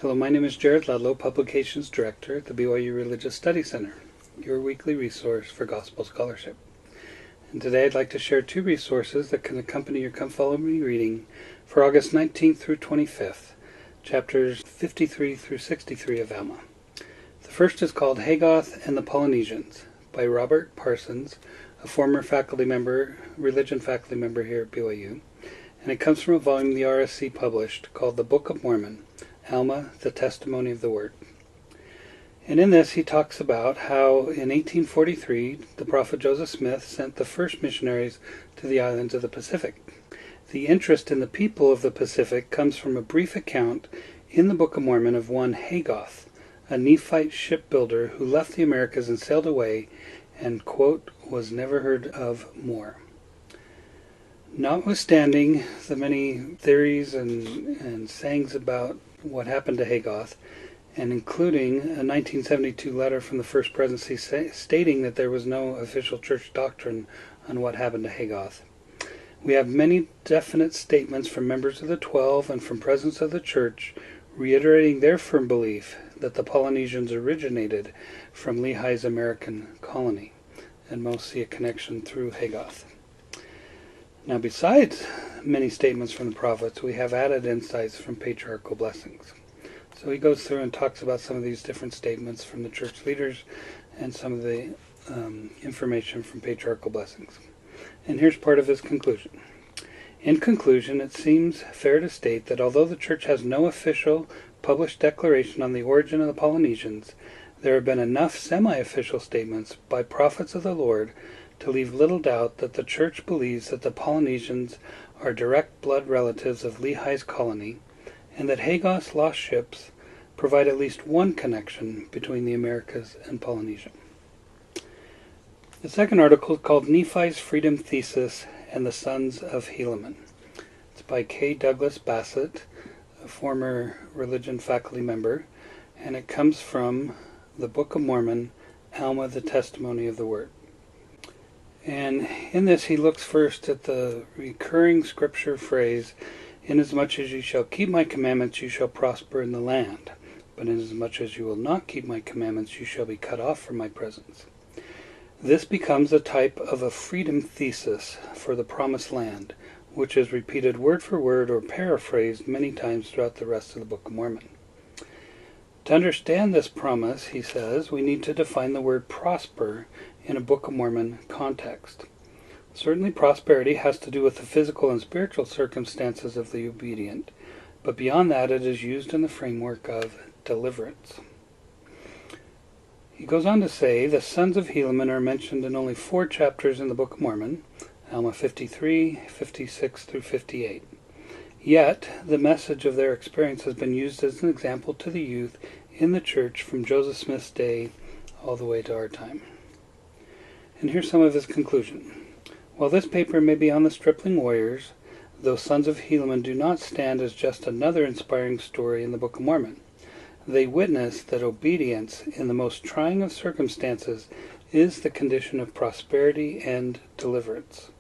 Hello, my name is Jared Ludlow, Publications Director at the BYU Religious Study Center, your weekly resource for gospel scholarship. And today I'd like to share two resources that can accompany your Come Follow Me reading for August 19th through 25th, chapters 53 through 63 of Alma. The first is called Hagoth and the Polynesians by Robert Parsons, a former religion faculty member here at BYU, and it comes from a volume the RSC published called The Book of Mormon, Alma, the Testimony of the Word. And in this he talks about how in 1843 the prophet Joseph Smith sent the first missionaries to the islands of the Pacific. The interest in the people of the Pacific comes from a brief account in the Book of Mormon of one Hagoth, a Nephite shipbuilder who left the Americas and sailed away and, quote, was never heard of more. Notwithstanding the many theories and sayings about what happened to Hagoth, and including a 1972 letter from the First Presidency stating that there was no official church doctrine on what happened to Hagoth, we have many definite statements from members of the 12 and from presidents of the church reiterating their firm belief that the Polynesians originated from Lehi's American colony, and most see a connection through Hagoth. Now, besides many statements from the prophets, we have added insights from patriarchal blessings. So he goes through and talks about some of these different statements from the church leaders and some of the information from patriarchal blessings. And here's part of his conclusion. In conclusion, it seems fair to state that although the church has no official published declaration on the origin of the Polynesians, there have been enough semi-official statements by prophets of the Lord to leave little doubt that the church believes that the Polynesians are direct blood relatives of Lehi's colony, and that Hagoth's lost ships provide at least one connection between the Americas and Polynesia. The second article is called Nephi's Freedom Thesis and the Sons of Helaman. It's by K. Douglas Bassett, a former religion faculty member, and it comes from the Book of Mormon, Alma, the Testimony of the Word. And in this he looks first at the recurring scripture phrase, "Inasmuch as you shall keep my commandments, you shall prosper in the land. But inasmuch as you will not keep my commandments, you shall be cut off from my presence." This becomes a type of a freedom thesis for the promised land, which is repeated word for word or paraphrased many times throughout the rest of the Book of Mormon. To understand this promise, he says, we need to define the word prosper in a Book of Mormon context. Certainly prosperity has to do with the physical and spiritual circumstances of the obedient, but beyond that it is used in the framework of deliverance. He goes on to say the sons of Helaman are mentioned in only 4 chapters in the Book of Mormon, Alma 53, 56 through 58. Yet, the message of their experience has been used as an example to the youth in the church from Joseph Smith's day all the way to our time. And here's some of his conclusion. While this paper may be on the stripling warriors, those sons of Helaman do not stand as just another inspiring story in the Book of Mormon. They witness that obedience in the most trying of circumstances is the condition of prosperity and deliverance.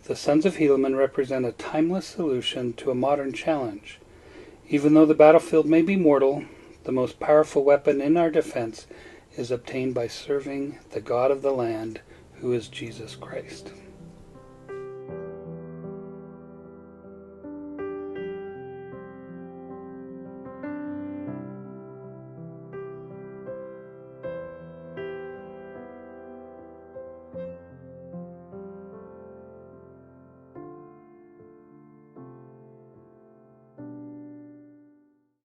The sons of Helaman represent a timeless solution to a modern challenge. Even though the battlefield may be mortal, the most powerful weapon in our defense is obtained by serving the God of the land, who is Jesus Christ.